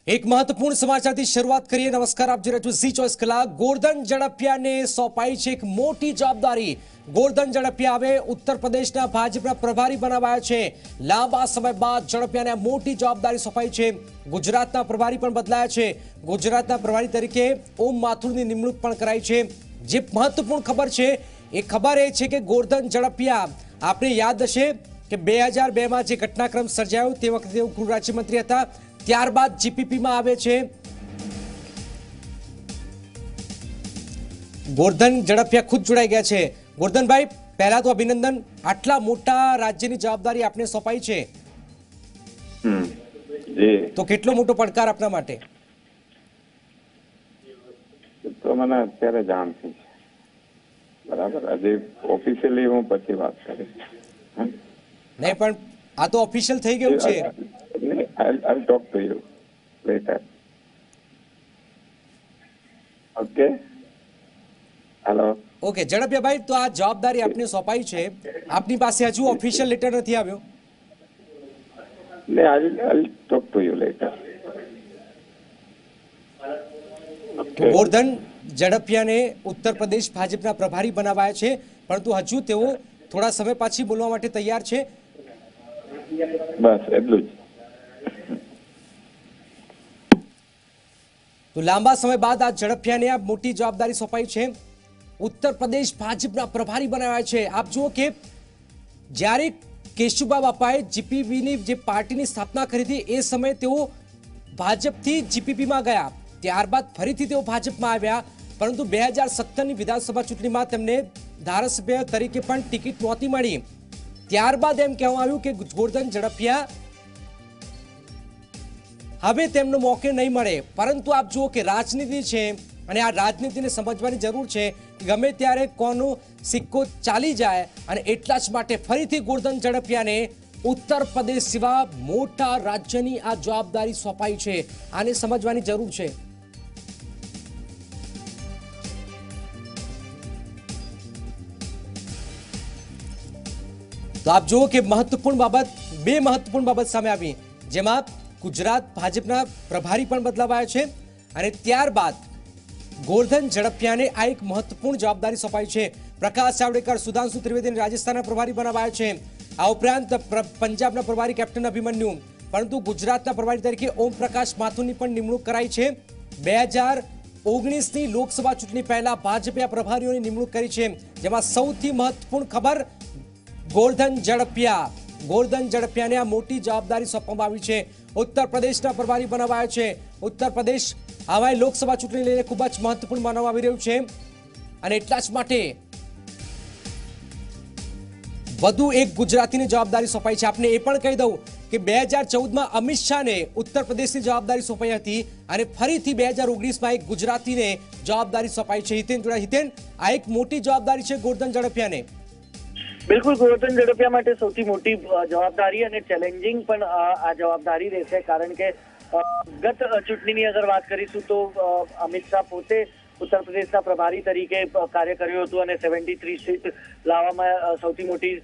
एक महत्वपूर्ण समाचार की शुरुआत करिए। नमस्कार, आप जो ઝી 24 કલાક। ગોરધન ઝડપિયાને સોંપાઈ છે એક મોટી જવાબદારી। ગોરધન ઝડપિયા હવે ઉત્તર પ્રદેશના ભાજપના પ્રભારી બનાવાયા છે। લાંબા સમય બાદ ઝડપિયાને મોટી જવાબદારી સોંપાઈ છે। ગુજરાતના પ્રભારી પણ બદલાયા છે। ગુજરાતના પ્રભારી તરીકે ઓમ માથુરની નિમણૂક પણ કરાઈ છે। જે મહત્વપૂર્ણ ખબર છે એ ખબર એ છે કે ગોરધન ઝડપિયા, આપને યાદ હશે કે 2002 માં જે ઘટનાક્રમ સર્જાયો તે વખતે તેઓ ગૃહ રાજ્યમંત્રી હતા। ત્યારબાદ જીપીપી માં આવે છે। ગોરધન ઝડપિયા ખુદ જોડાઈ ગયા છે। ગોરધનભાઈ, પહેલા તો અભિનંદન, આટલા મોટા રાજ્યની જવાબદારી આપને સોંપાઈ છે તો કેટલો મોટો પડકાર આપના માટે? તો મને અત્યારે જાણ થઈ છે, બરાબર। હજી ઓફિશિયલી હું પછી વાત કરીશ। નહીં, પણ આ તો ઓફિશિયલ થઈ ગયું છે। I'll talk to you later. Okay? Hello? Okay ઝડપિયાભાઈ, તો આ જવાબદારી આપને સોંપાઈ છે, આપની પાસે હજુ ઓફિશિયલ લેટર નથી આવ્યો? I'll talk to you later. તો ગોરધન ઝડપિયાને ઉત્તર પ્રદેશ ભાજપના પ્રભારી બનાવાયા છે, પરંતુ હજુ તેઓ થોડા સમય પછી બોલવા માટે તૈયાર છે। બસ એટલું જ। તો લાંબા સમય બાદ આ ઝડપિયાને આ મોટી જવાબદારી સોંપાઈ છે। ઉત્તર પ્રદેશ ભાજપના પ્રભારી બનાવ્યા છે। આપ જુઓ કે જ્યારે કેશુબા બાપાએ જીપીપીની જે પાર્ટીની સ્થાપના કરી હતી એ સમયે તેઓ ભાજપથી જીપીપીમાં ગયા, ત્યારબાદ ફરીથી તેઓ ભાજપમાં આવ્યા, પરંતુ 2017ની વિધાનસભા ચૂંટણીમાં તેમને ધારાસભ્ય તરીકે પણ ટિકિટ નહોતી મળી। ત્યારબાદ એમ કહેવામાં આવ્યું કે ગોરધન ઝડપિયા હવે તેમનો મોકો નહીં મળે। પરંતુ આપ જુઓ કે રાજનીતિ છે અને આ રાજનીતિને સમજવાની જરૂર છે કે ગમે ત્યારે કોનો સિક્કો ચાલી જાય, અને એટલા જ માટે ફરીથી ગોરધન ઝડપિયાને ઉત્તર પ્રદેશ જેવા મોટા રાજ્યની આ જવાબદારી સોંપાઈ છે। આને સમજવાની જરૂર છે। તો આપ જુઓ કે મહત્વપૂર્ણ બાબત, બે મહત્વપૂર્ણ બાબત સામે આવી, જેમાં ગુજરાત ભાજપના પ્રભારી પણ બદલાવાયા છે અને ત્યારબાદ ગોરધન ઝડપિયાને આ એક મહત્વપૂર્ણ જવાબદારી સોંપાઈ છે। પ્રકાશ જાવડેકર, સુધાંશુ ત્રિવેદીને રાજસ્થાનના પ્રભારી બનાવાયા છે। આ ઉપરાંત પંજાબના પ્રભારી કેપ્ટન અભિમન્યુ, પરંતુ ગુજરાતના પ્રભારી તરીકે ઓમ પ્રકાશ માથુરની પણ નિમણૂક કરાઈ છે। 2019ની લોકસભા ચૂંટણી પહેલા ભાજપે આ પ્રભારીઓની નિમણૂક કરી છે, જેમાં સૌથી મહત્વપૂર્ણ ખબર ગોરધન ઝડપિયાને આ મોટી જવાબદારી સોંપવામાં આવી છે। ઉત્તર પ્રદેશના પ્રભારી બનાવાયા છે। ઉત્તર પ્રદેશ આવા લોકસભા ચૂંટણી લઈને ખૂબ જ મહત્વપૂર્ણ માનવામાં આવી રહ્યું છે, અને એટલા જ માટે વધુ એક ગુજરાતીની જવાબદારી સોંપાઈ છે। આપને એ પણ કહી દઉં કે 2014માં અમિત શાહને ઉત્તર પ્રદેશની જવાબદારી સોંપાઈ હતી, અને ફરીથી 2019માં એક ગુજરાતીને જવાબદારી સોંપાઈ છે। હિતેન, આ એક મોટી જવાબદારી છે ગોરધન ઝડપિયાને। બિલકુલ, ગોરધન ઝડપિયા માટે સૌથી મોટી જવાબદારી અને ચેલેન્જિંગ પણ આ જવાબદારી રહેશે, કારણ કે ગત ચૂંટણીની અગર વાત કરીશું તો અમિત શાહ પોતે ઉત્તર પ્રદેશના પ્રભારી તરીકે કાર્ય કર્યું હતું અને 73 સીટ લાવવામાં સૌથી મોટી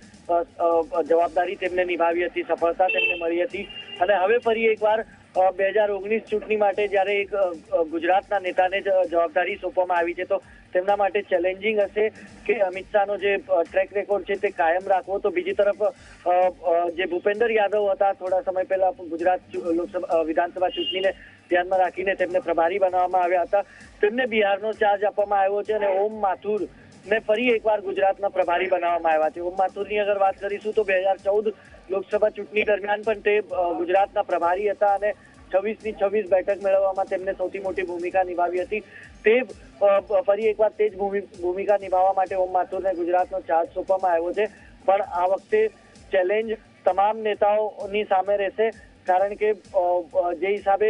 જવાબદારી તેમને નિભાવી હતી, સફળતા તેમને મળી હતી। અને હવે ફરી એકવાર 2019 ચૂંટણી માટે જ્યારે એક ગુજરાતના નેતાને જવાબદારી સોંપવામાં આવી છે, તો તેમના માટે ચેલેન્જિંગ હશે કે અમિત શાહનો જે ટ્રેક રેકોર્ડ છે તે કાયમ રાખવો। તો બીજી તરફ જે ભૂપેન્દ્ર યાદવ હતા, થોડા સમય પહેલા ગુજરાત લોકસભા વિધાનસભા ચૂંટણીને ધ્યાનમાં રાખીને તેમને પ્રભારી બનાવવામાં આવ્યા હતા, તેમને બિહારનો ચાર્જ આપવામાં આવ્યો છે, અને ઓમ માથુર ને ફરી એકવાર ગુજરાતના પ્રભારી બનાવવામાં આવ્યા છે। ઓમ માથુરની અગર વાત કરીશું તો 2014 લોકસભા ચૂંટણી દરમિયાન પણ તે ગુજરાતના પ્રભારી હતા અને 26ની 26 બેઠક મેળવવામાં તેમને સૌથી મોટી ભૂમિકા નિભાવી હતી। તે ફરી એકવાર તે જ ભૂમિકા નિભાવવા માટે ઓમ માથુરને ગુજરાતનો ચાર્જ સોંપવામાં આવ્યો છે। પણ આ વખતે ચેલેન્જ તમામ નેતાઓની સામે રહેશે, કારણ કે જે હિસાબે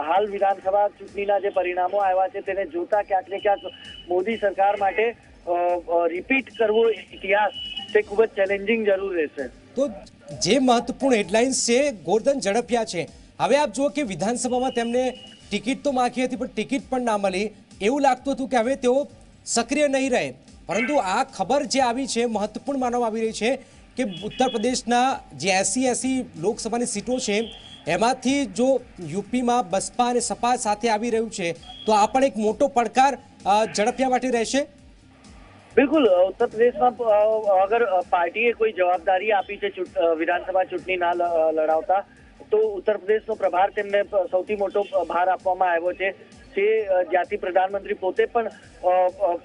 હાલ વિધાનસભા ચૂંટણીના જે પરિણામો આવ્યા છે તેને જોતા ક્યાંક ને ક્યાંક મોદી સરકાર માટે રિપીટ કરવો ઇતિહાસ તે ખૂબ જ ચેલેન્જિંગ જરૂર રહેશે। તો જે મહત્વપૂર્ણ હેડલાઇન્સ છે ગોરધન ઝડપિયા છે। હવે આપ જુઓ કે વિધાનસભામાં તેમને ટિકિટ તો માંગી હતી, પણ ટિકિટ પણ ના મળી। એવું લાગતું હતું કે હવે તેઓ સક્રિય નહીં રહે, પરંતુ આ ખબર જે આવી છે મહત્વપૂર્ણ માનવામાં આવી રહી છે કે ઉત્તર પ્રદેશના જે 80 લોકસભાની સીટો છે એમાંથી જો યુપીમાં બસપા અને સપા સાથે આવી રહ્યું છે તો આ પણ એક મોટો પડકાર ઝડપિયા માટે રહેશે। બિલકુલ ઉત્તર પ્રદેશમાં અગર પાર્ટીએ કોઈ જવાબદારી આપી છે વિધાનસભા ચૂંટણી ના લડાવતા તો ઉત્તર પ્રદેશનો પ્રભાર તેમને સૌથી મોટો ભાર આપવામાં આવ્યો છે જે જ્યાંથી પ્રધાનમંત્રી પોતે પણ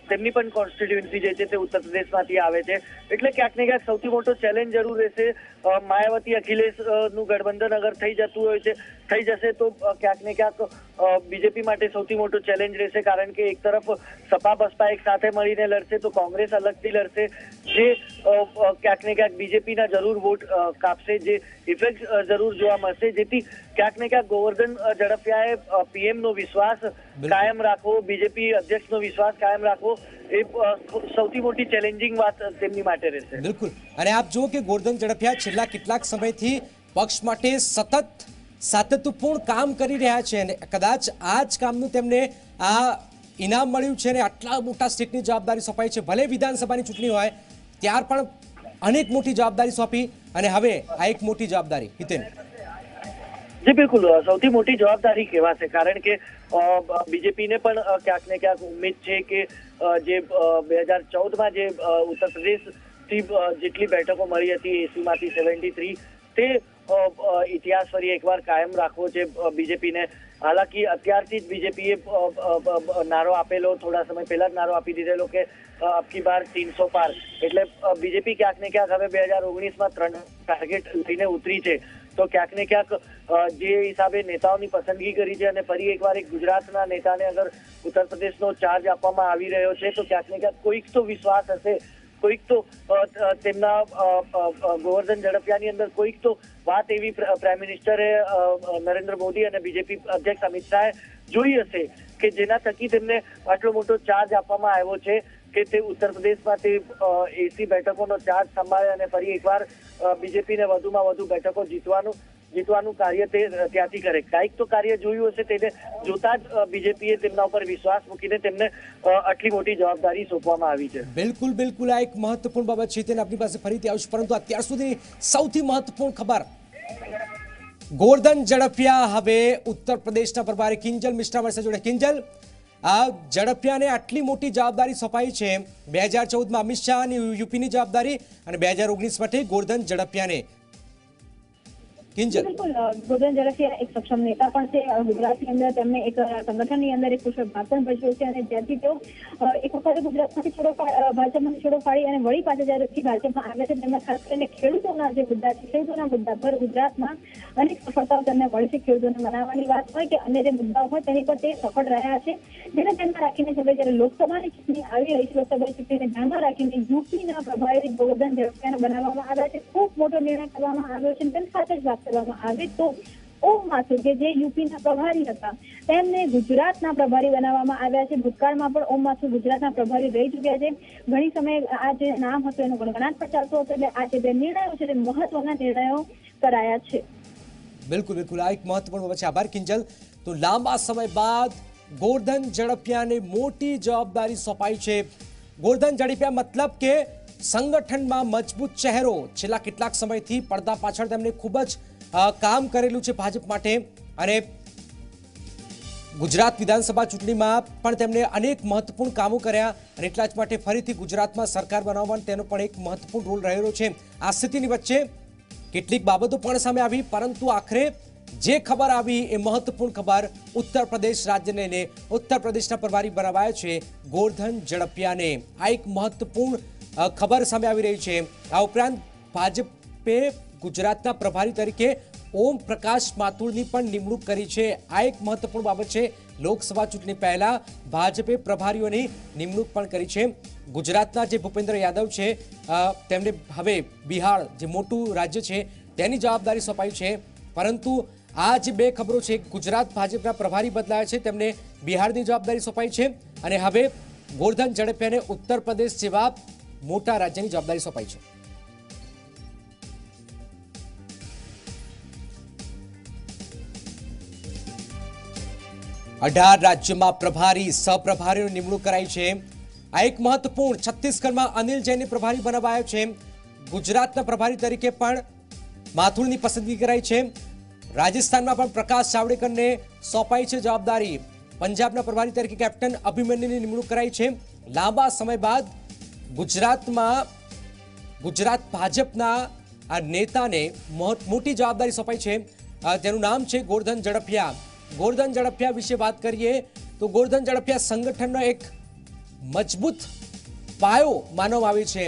તેમની પણ કોન્સ્ટિટ્યુન્સી જે છે તે ઉત્તર પ્રદેશમાંથી આવે છે એટલે ક્યાંક ને ક્યાંક સૌથી મોટો ચેલેન્જ જરૂર રહેશે। માયાવતી અખિલેશ નું ગઠબંધન અગર થઈ જશે તો ક્યાંક ને ક્યાંક બીજેપી માટે સૌથી મોટો ચેલેન્જ રહેશે કારણ કે એક તરફ સપા બસપા એક સાથે મળીને લડશે તો કોંગ્રેસ અલગથી લડશે જે ક્યાંક ને ક્યાંક બીજેપીના જરૂર વોટ કાપશે જે ઇફેક્ટ જરૂર જોવા મળશે જેથી ક્યાંક ને ક્યાંક ગોવર્ધન ઝડફિયાએ પીએમ નો વિશ્વાસ કાયમ રાખવો બીજેપી અધ્યક્ષનો વિશ્વાસ કાયમ રાખવો એ સૌથી મોટી ચેલેન્જિંગ વાત તેમની માટે રહેશે। બિલકુલ અને આપ જુઓ કે ગોવર્ધન ઝડફિયા છેલ્લા કેટલાક સમયથી પક્ષ માટે સતત સાતત્યપૂર્ણ કામ કરી રહ્યા છે અને કદાચ આ જ કામનું તેમને આ ઇનામ મળ્યું છે અને આટલા મોટા સ્ટેટની જવાબદારી સોંપાઈ છે ભલે વિધાનસભાની ચૂંટણી હોય ત્યાર પણ અનેક મોટી જવાબદારી સોંપી અને હવે આ એક મોટી જવાબદારી। હિતેન જી બિલકુલ સૌથી મોટી જવાબદારી કહેવાશે કારણ કે બીજેપીને પણ ક્યાંક ને ક્યાંક ઉમ્મીદ છે કે જે 2014માં જે ઉત્તર પ્રદેશથી જેટલી બેઠકો મળી હતી 80માંથી 73 તે ઇતિહાસ ફરી એકવાર કાયમ રાખવો છે બીજેપીને। હાલાકી અત્યારથી જ બીજેપીએ નારો આપેલો થોડા સમય પહેલા જ નારો આપી દીધેલો કે અબકી બાર 300 પાર એટલે બીજેપી ક્યાંક ને ક્યાંક હવે 2019માં 3 ટાર્ગેટ લઈને ઉતરી છે તો ક્યાંક ને ક્યાંક જે હિસાબે નેતાઓની પસંદગી કરી છે અને ફરી એકવાર એક ગુજરાતના નેતાને અગર ઉત્તર પ્રદેશનો ચાર્જ આપવામાં આવી રહ્યો છે તો ક્યાંક ને ક્યાંક કોઈક તો વિશ્વાસ હશે કોઈક તો તેમના ગોવર્ધન ઝડફિયાની અંદર કોઈક તો વાત એવી પ્રાઇમ મિનિસ્ટરે નરેન્દ્ર મોદી અને બીજેપી અધ્યક્ષ અમિત શાહે જોઈ હશે કે જેના થકી તેમને આટલો મોટો ચાર્જ આપવામાં આવ્યો છે કે તે ઉત્તર પ્રદેશમાં તે 80 બેઠકોનો ચાર્જ સંભાળે અને ફરી એકવાર બીજેપીને વધુમાં વધુ બેઠકો જીતવાનું કાર્ય તે ત્યાંથી કરે કાંઈક તો કાર્ય જોયું હશે તેને જોતા જ બીજેપીએ તેમના ઉપર વિશ્વાસ મૂકીને તેમને આટલી મોટી જવાબદારી સોંપવામાં આવી છે। બિલકુલ બિલકુલ આ એક મહત્વપૂર્ણ બાબત છે તેને આપણી પાસે ફરીથી આવશે પરંતુ અત્યાર સુધી સૌથી મહત્વપૂર્ણ ખબર ગોવર્ધન ઝડફિયા હવે ઉત્તર પ્રદેશના પ્રભારી કિંજલ મિશ્રા અમારી સાથે જોડે। કિંજલ આ ઝડફિયાને આટલી મોટી જવાબદારી સોંપાઈ છે 2014માં અમિત શાહની યુપીની જવાબદારી અને 2019 માટે ગોવર્ધન ઝડફિયાને બિલકુલ ગોવર્ધન ઝડફિયા એક સક્ષમ નેતા પણ છે ગુજરાતની અંદર તેમને એક સંગઠનની અંદર એક કુશળ ભાષણ ભજવ્યું છે અને જ્યાંથી તેઓ એક વખત ગુજરાતમાંથી ભાજપમાંથી છોડો ફાડી અને વળી પાછા જ્યારે ભાજપમાં આવ્યા છે તેમાં ખાસ કરીને ખેડૂતોના જે મુદ્દા છે ખેડૂતોના મુદ્દા પર ગુજરાતમાં અનેક સફળતાઓ તેમને મળી છે। ખેડૂતોને મનાવવાની વાત હોય કે અન્ય જે મુદ્દાઓ હોય તેની પર તે સફળ રહ્યા છે જેને ધ્યાનમાં રાખીને હવે જ્યારે લોકસભાની ચૂંટણી આવી રહી છે લોકસભાની ચૂંટણીને ધ્યાનમાં રાખીને યુપીના પ્રભારી ગોવર્ધન ઝડફિયાને બનાવવામાં આવ્યા છે। ખૂબ મોટો નિર્ણય કરવામાં આવ્યો છે તેની સાથે જ વાત કરવામાં આવે તો ઓમ માથુર કે જે યુપીના પ્રભારી હતા તેમને ગુજરાતના પ્રભારી બનાવવામાં આવ્યા છે। ભૂતકાળમાં પણ ઓમ માથુર ગુજરાતના પ્રભારી રહી ચૂક્યા છે। ઘણી સમયે આ જે નામ હતું એનો ગણગણાટ પણ ચાલતો હતો એટલે આ જે બે નિર્ણયો છે તે મહત્વના નિર્ણયો કરાયા છે। બિલકુલ બિલકુલ આ એક મહત્વપૂર્ણ બાબત છે। આભાર કિંજલ। તો લાંબા સમય બાદ ગોવર્ધન ઝડફિયાને મોટી જવાબદારી સોંપાઈ છે। ગોવર્ધન ઝડફિયા મતલબ કે સંગઠનમાં મજબૂત ચહેરો છેલ્લા કેટલાક સમયથી પડદા પાછળ તેમણે ખૂબ જ કામ કરેલું છે ભાજપ માટે અને ગુજરાત વિધાનસભા ચૂંટણીમાં પણ તેમણે અનેક મહત્વપૂર્ણ કામો કર્યા અને એટલા જ માટે ફરીથી ગુજરાતમાં સરકાર બનાવવાનો તેનો પણ એક મહત્વપૂર્ણ રોલ રહેલો છે। આ સ્થિતિની વચ્ચે કેટલીક બાબતો પણ સામે આવી પરંતુ આખરે જે ખબર આવી એ મહત્વપૂર્ણ ખબર ઉત્તર પ્રદેશ રાજ્યને લઈને ઉત્તર પ્રદેશના પ્રભારી બનાવાયા છે ગોવર્ધન ઝડફિયાને। આ એક મહત્વપૂર્ણ ખબર સામે આવી રહી છે। આ ઉપરાંત ભાજપે ગુજરાતના પ્રભારી તરીકે ઓમ પ્રકાશ માથુરની પણ નિમણૂક કરી છે। આ એક મહત્વપૂર્ણ બાબત છે। લોકસભા ચૂંટણી પહેલા ભાજપે પ્રભારીઓની નિમણૂક પણ કરી છે। ગુજરાતના જે ભૂપેન્દ્ર યાદવ છે તેમને હવે બિહાર જે મોટું રાજ્ય છે તેની જવાબદારી સોંપાઈ છે પરંતુ આ જે બે ખબરો છે ગુજરાત ભાજપના પ્રભારી બદલાયા છે તેમને બિહારની જવાબદારી સોંપાઈ છે અને હવે ગોવર્ધન ઝડફિયાને ઉત્તર પ્રદેશ જેવા મોટા રાજ્યની જવાબદારી સોંપાઈ છે। અઢાર રાજ્યોમાં પ્રભારી સહપ્રભારીઓની નિમણૂક કરાઈ છે। આ એક મહત્વપૂર્ણ છત્તીસગઢમાં અનિલ જૈનને પ્રભારી બનાવાયો છે। ગુજરાતના પ્રભારી તરીકે પણ માથુરની પસંદગી કરાઈ છે। રાજસ્થાનમાં પણ પ્રકાશ જાવડેકરને સોંપાઈ છે જવાબદારી. પંજાબના પ્રભારી તરીકે કેપ્ટન અભિમન્યુની નિમણૂક કરાઈ છે. લાંબા સમય બાદ ગુજરાત ભાજપના આ નેતાને મોટી જવાબદારી સોંપાઈ છે. તેનું નામ છે ગોરધન ઝડફિયા. ગોરધન ઝડફિયા વિશે વાત કરીએ તો ગોરધન ઝડફિયા સંગઠનનો એક મજબૂત પાયો માનવામાં આવે છે.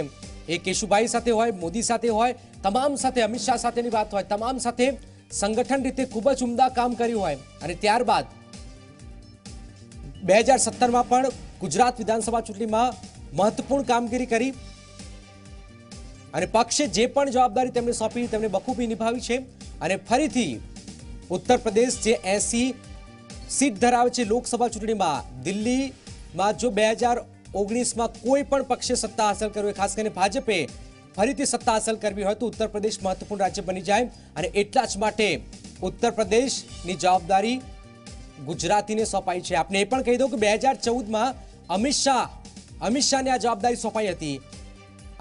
એ કેશુભાઈ સાથે હોય, મોદી સાથે હોય, તમામ સાથે, અમિત શાહ સાથેની વાત હોય, તમામ સાથે સંગઠન રીતે ખૂબ જ ઉમદા કામ કર્યું હોય. અને ત્યારબાદ 2017માં પણ ગુજરાત વિધાનસભા ચૂંટણીમાં મહત્વપૂર્ણ કામગીરી કરી અને પક્ષે જે પણ જવાબદારી તેમને સોંપી તેમને બખૂબી નિભાવી છે. અને ફરીથી ઉત્તર પ્રદેશ જે 80 સીટ ધરાવે છે લોકસભા ચૂંટણીમાં, દિલ્હીમાં જો 2019માં કોઈ પણ પક્ષે સત્તા હાંસલ કરવી, ખાસ કરીને ભાજપે ફરીથી સત્તા હાંસલ કરવી હોય તો ઉત્તર પ્રદેશ મહત્વપૂર્ણ રાજ્ય બની જાય. અને એટલા જ માટે ઉત્તર પ્રદેશની જવાબદારી ગુજરાતીને સોંપાઈ છે. આપને એ પણ કહી દઉં કે 2014માં અમિત શાહને આ જવાબદારી સોંપાઈ હતી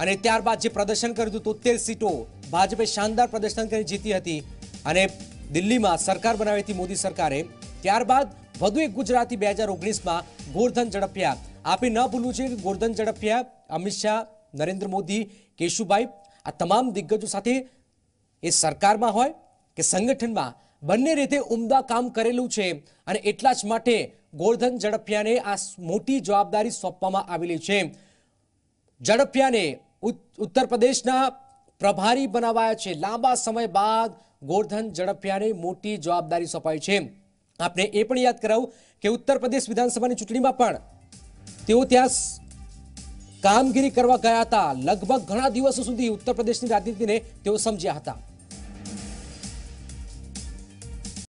અને ત્યારબાદ જે પ્રદર્શન કર્યું હતું 73 સીટો ભાજપે શાનદાર પ્રદર્શન કરી જીતી હતી અને દિલ્હીમાં સરકાર બનાવી હતી મોદી સરકારે. ત્યારબાદ વધુ એક ગુજરાતી 2019માં ગોરધન ઝડફિયા. આપે ન ભૂલવું છે કે ગોરધન ઝડફિયા, અમિત શાહ, નરેન્દ્ર મોદી, કેશુભાઈ આ તમામ દિગ્ગજો સાથે એ સરકારમાં હોય કે સંગઠનમાં બંને રીતે ઉમદા કામ કરેલું છે અને એટલા જ માટે ગોરધન ઝડફિયાને આ મોટી જવાબદારી સોંપવામાં આવેલી છે. ઝડફિયાને ઉત્તર પ્રદેશના પ્રભારી બનાવાયા છે. લાંબા સમય બાદ ગોરધન ઝડફિયાને મોટી જવાબદારી સોંપાઈ છે. આપને એ પણ યાદ કરાવું કે ઉત્તર પ્રદેશ વિધાનસભાની ચૂંટણીમાં પણ તેઓ ત્યાં કામગીરી કરવા ગયા હતા. લગભગ ઘણા દિવસો સુધી ઉત્તર પ્રદેશની રાજનીતિને તેઓ સમજ્યા હતા.